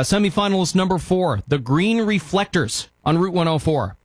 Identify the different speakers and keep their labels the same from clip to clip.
Speaker 1: Semifinalist number 4, the Green Reflectors on Route 104.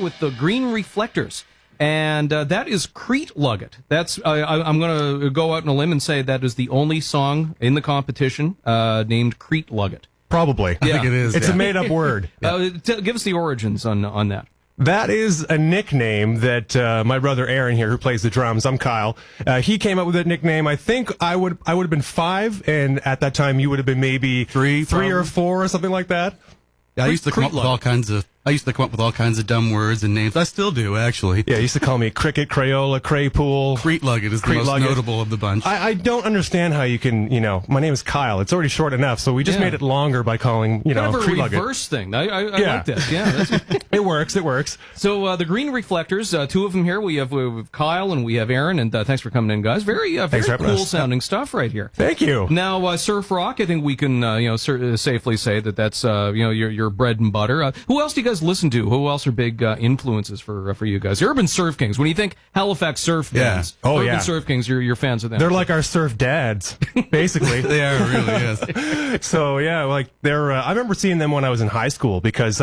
Speaker 1: With the Green Reflectors, and that is Crete Luggett. That's I'm going to go out on a limb and say that is the only song in the competition named Crete Luggett.
Speaker 2: Probably.
Speaker 3: I think it is.
Speaker 2: It's a made-up word.
Speaker 1: Give us the origins on that.
Speaker 2: That is a nickname that my brother Aaron here, who plays the drums, I'm Kyle, he came up with that nickname. I think I would have been 5, and at that time you would have been maybe 3 or 4 or something like that.
Speaker 3: Yeah, I used to come up with all kinds of dumb words and names. I still do, actually.
Speaker 2: Yeah, he used to call me Cricket, Crayola, Craypool.
Speaker 3: Crete Luggett is the most notable of the bunch.
Speaker 2: I don't understand how you can, my name is Kyle. It's already short enough, so we just made it longer by calling,
Speaker 1: kind of a
Speaker 2: Crete Luggett.
Speaker 1: reverse thing. I like that. Yeah,
Speaker 2: it works.
Speaker 1: So the Green Reflectors, 2 of them here. We have Kyle and we have Aaron, and thanks for coming in, guys. Very cool sounding stuff right here.
Speaker 2: Thank you.
Speaker 1: Now, surf rock, I think we can safely say that's your bread and butter. Who else do you guys listen to? Who else are big influences for you guys? The Urban Surf Kings. When you think Halifax surf bands, Urban Surf Kings, you're fans of them.
Speaker 2: They're like our surf dads, basically.
Speaker 3: They are, really, yes.
Speaker 2: So yeah, they're. I remember seeing them when I was in high school because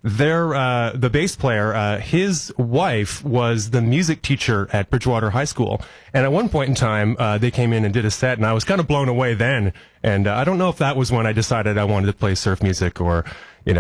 Speaker 2: they're the bass player. His wife was the music teacher at Bridgewater High School, and at one point in time, they came in and did a set, and I was kind of blown away then. And I don't know if that was when I decided I wanted to play surf music or. It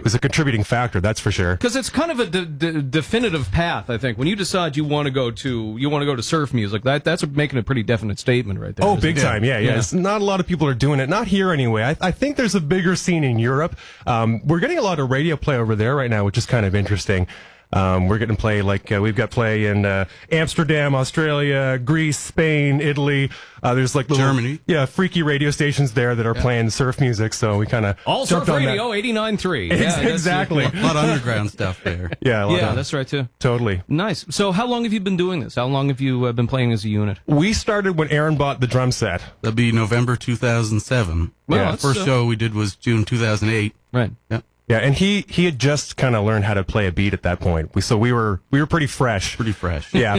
Speaker 2: was a contributing factor, that's for sure.
Speaker 1: Because it's kind of a definitive path, I think. When you decide you want to go to surf music, that's making a pretty definite statement right there.
Speaker 2: Oh, big time, yeah. It's not a lot of people are doing it, not here anyway. I think there's a bigger scene in Europe. We're getting a lot of radio play over there right now, which is kind of interesting. We're getting play we've got play in Amsterdam, Australia, Greece, Spain, Italy. There's little,
Speaker 3: Germany.
Speaker 2: Yeah, freaky radio stations there that are playing surf music. So we kind of
Speaker 1: all surf radio 89.3. Yeah,
Speaker 2: exactly.
Speaker 3: A lot of underground stuff there.
Speaker 2: Yeah,
Speaker 1: that's right too.
Speaker 2: Totally
Speaker 1: nice. So how long have you been doing this? How long have you been playing as a unit?
Speaker 2: We started when Aaron bought the drum set.
Speaker 3: That'd be November 2007.
Speaker 1: Well,
Speaker 3: the first show we did was June 2008.
Speaker 1: Right.
Speaker 3: Yeah.
Speaker 2: Yeah, and he had just kind of learned how to play a beat at that point. So we were pretty fresh.
Speaker 3: Pretty fresh.
Speaker 2: Yeah.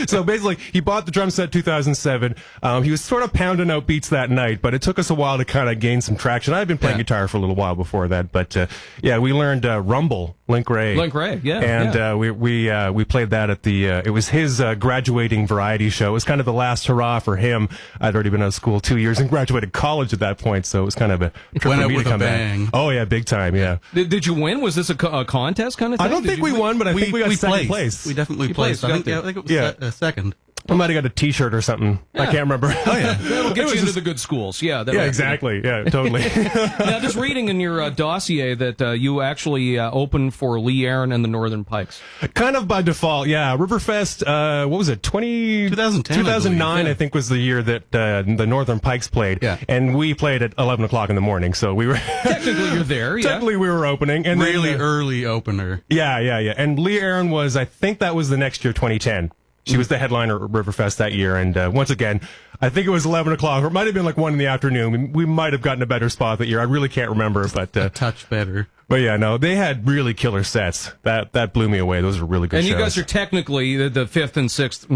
Speaker 2: So basically, he bought the drum set 2007. He was sort of pounding out beats that night, but it took us a while to kind of gain some traction. I've been playing guitar for a little while before that, but we learned Rumble, Link Ray.
Speaker 1: Yeah.
Speaker 2: And we played that at the it was his graduating variety show. It was kind of the last hurrah for him. I'd already been out of school 2 years and graduated college at that point, so it was kind of a trip for me to come back. Oh yeah, big time. Yeah.
Speaker 1: Did you win? Was this a contest kind of thing?
Speaker 2: I don't think we won, but I think we got second place.
Speaker 3: We definitely placed. I think it was second.
Speaker 2: I might have got a T-shirt or something. I can't remember.
Speaker 3: Oh yeah.
Speaker 1: That'll get you into the good schools. Yeah.
Speaker 2: Yeah, exactly. Yeah, totally.
Speaker 1: Now, just reading in your dossier that you actually opened for Lee Aaron and the Northern Pikes.
Speaker 2: Kind of by default, yeah. Riverfest, what was it?
Speaker 3: 2010,
Speaker 2: 2009, I think, was the year that the Northern Pikes played.
Speaker 3: Yeah.
Speaker 2: And we played at 11 o'clock in the morning, so we were...
Speaker 1: Technically, you're there, yeah.
Speaker 2: Technically, we were opening. And
Speaker 3: Really
Speaker 2: then,
Speaker 3: early opener.
Speaker 2: Yeah. And Lee Aaron was, I think that was the next year, 2010. She was the headliner at Riverfest that year, and once again, I think it was 11 o'clock, or it might have been like 1 in the afternoon. We might have gotten a better spot that year. I really can't remember, but...
Speaker 3: A touch better.
Speaker 2: But yeah, no, they had really killer sets. That blew me away. Those were really good
Speaker 1: And
Speaker 2: shows.
Speaker 1: you guys are technically the 5th and 6th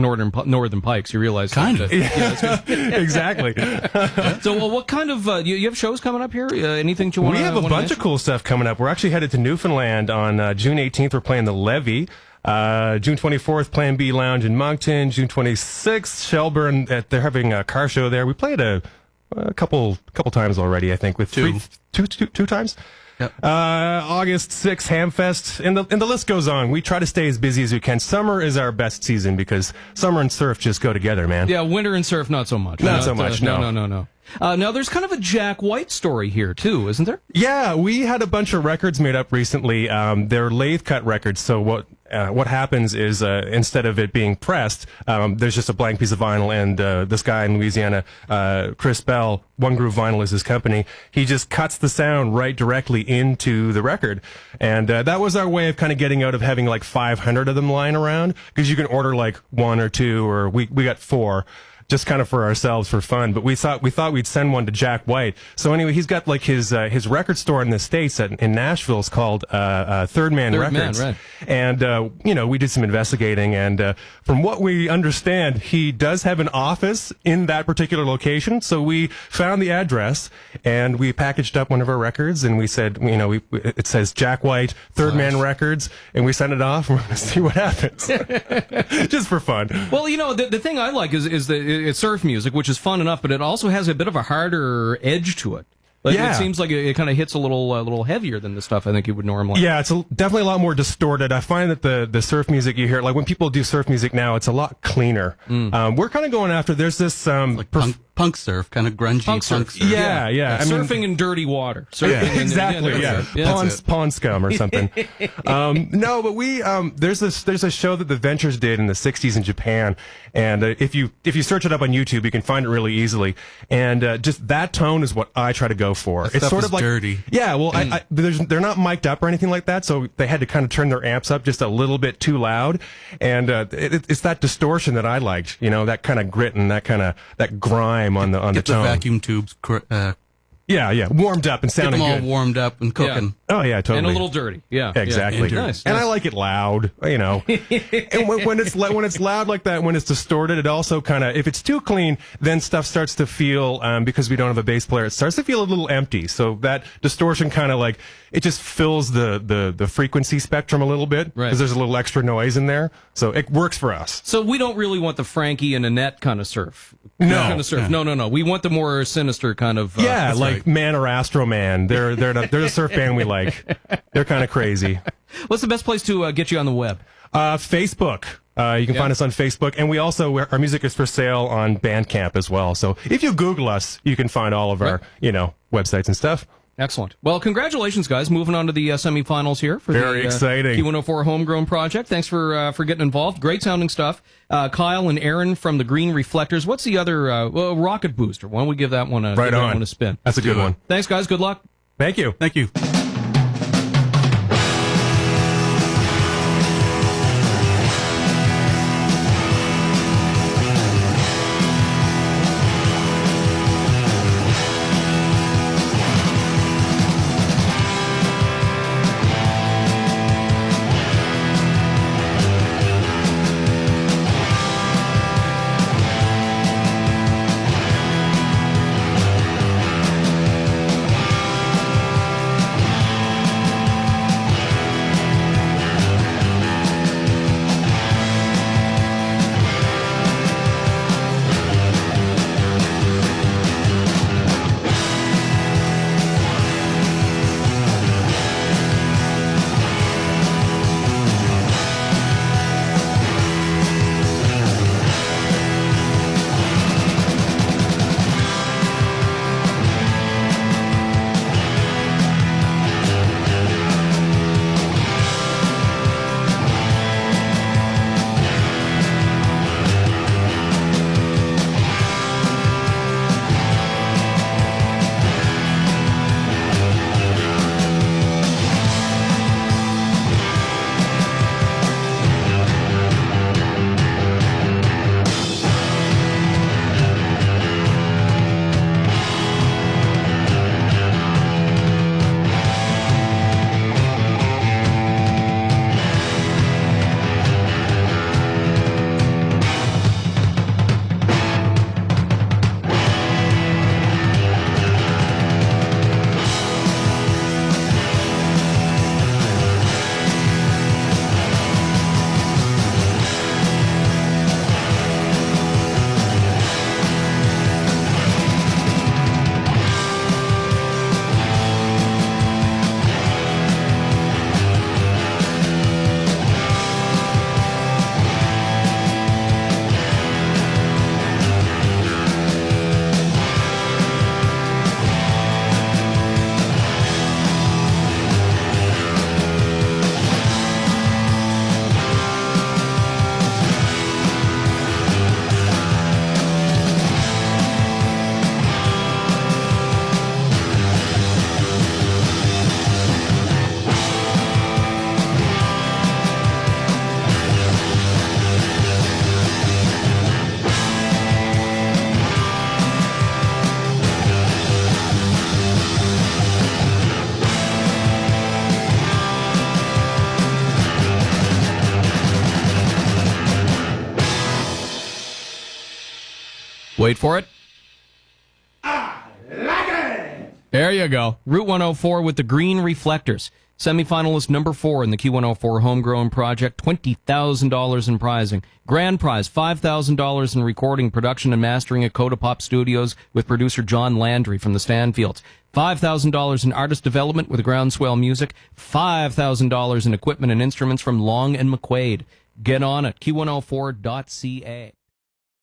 Speaker 1: Northern Pikes, you realize?
Speaker 3: Kind of.
Speaker 2: Exactly.
Speaker 1: So, well, what kind of... you have shows coming up here? Anything you want to...
Speaker 2: We have a bunch of cool stuff coming up. We're actually headed to Newfoundland on June 18th. We're playing the Levee. June 24th, Plan B Lounge in Moncton. June 26th, Shelburne. They're having a car show there. We played a couple times already, I think, with two times.
Speaker 3: Yep.
Speaker 2: August 6th, Hamfest, and the list goes on. We try to stay as busy as we can. Summer is our best season because summer and surf just go together, man.
Speaker 1: Yeah, winter and surf, not so much.
Speaker 2: Not so much, no.
Speaker 1: No. Now, there's kind of a Jack White story here, too, isn't there?
Speaker 2: Yeah, we had a bunch of records made up recently. They're lathe cut records. So what happens is instead of it being pressed, there's just a blank piece of vinyl, and this guy in Louisiana, Chris Bell, One Groove Vinyl is his company. He just cuts the sound right directly into the record, and that was our way of kind of getting out of having like 500 of them lying around, because you can order like 1 or 2, or we got 4. Just kind of for ourselves for fun, but we thought we'd send one to Jack White. So anyway, he's got like his record store in the States in Nashville. It's called Third Man Records.
Speaker 1: Right.
Speaker 2: And we did some investigating, and from what we understand, he does have an office in that particular location. So we found the address, and we packaged up one of our records, and we said, it says Jack White, Third Man Records, and we sent it off, and we're going to see what happens. Just for fun.
Speaker 1: Well, the thing I like is that it's surf music, which is fun enough, but it also has a bit of a harder edge to it. Like,
Speaker 2: yeah.
Speaker 1: It seems like it kind of hits a little heavier than the stuff I think you would normally.
Speaker 2: Yeah, it's definitely a lot more distorted. I find that the surf music you hear, like when people do surf music now, it's a lot cleaner. We're kind of going after, there's this...
Speaker 3: like punk surf, kind of grungy punk surf.
Speaker 2: Yeah.
Speaker 1: Surfing in dirty water.
Speaker 2: Exactly, yeah. Pond scum or something. No, but there's a show that the Ventures did in the 60s in Japan, and if you search it up on YouTube, you can find it really easily. And just that tone is what I try to go for.
Speaker 3: It's sort of like dirty.
Speaker 2: Yeah, well, they're not mic'd up or anything like that, so they had to kind of turn their amps up just a little bit too loud, and it's that distortion that I liked. That kind of grit and that grime on the tone.
Speaker 3: Get the vacuum tubes.
Speaker 2: Yeah, warmed up and sounding good.
Speaker 3: Get them all warmed up and cooking.
Speaker 2: Yeah. Oh yeah, totally.
Speaker 1: And a little dirty. Yeah,
Speaker 2: exactly.
Speaker 1: Yeah. Nice.
Speaker 2: And I like it loud. And when it's loud like that, when it's distorted, it also kind of, if it's too clean, then stuff starts to feel, because we don't have a bass player, it starts to feel a little empty. So that distortion kind of like, it just fills the frequency spectrum a little bit, because there's a little extra noise in there. So it works for us.
Speaker 1: So we don't really want the Frankie and Annette kind of surf.
Speaker 2: No.
Speaker 1: No. We want the more sinister kind of.
Speaker 2: Like Man or Astro Man. They're the surf band we like. They're kind of crazy.
Speaker 1: What's the best place to get you on the web?
Speaker 2: Facebook. You can find us on Facebook, and we also, our music is for sale on Bandcamp as well. So if you Google us, you can find all of our, websites and stuff.
Speaker 1: Excellent. Well, congratulations, guys. Moving on to the semifinals here for
Speaker 2: Very exciting.
Speaker 1: Q104 Homegrown Project. Thanks for getting involved. Great sounding stuff. Kyle and Aaron from the Green Reflectors. What's the other Rocket Booster? Why don't we give that one a spin?
Speaker 2: That's a good one.
Speaker 1: Thanks, guys. Good luck.
Speaker 2: Thank you.
Speaker 3: Thank you.
Speaker 1: Wait for it. There you go. Route 104 with the Green Reflectors. Semifinalist number 4 in the Q104 Homegrown Project, $20,000 in prizing. Grand prize, $5,000 in recording, production, and mastering at Coda Pop Studios with producer John Landry from the Stanfields. $5,000 in artist development with Groundswell Music. $5,000 in equipment and instruments from Long and McQuaid. Get on at Q104.ca.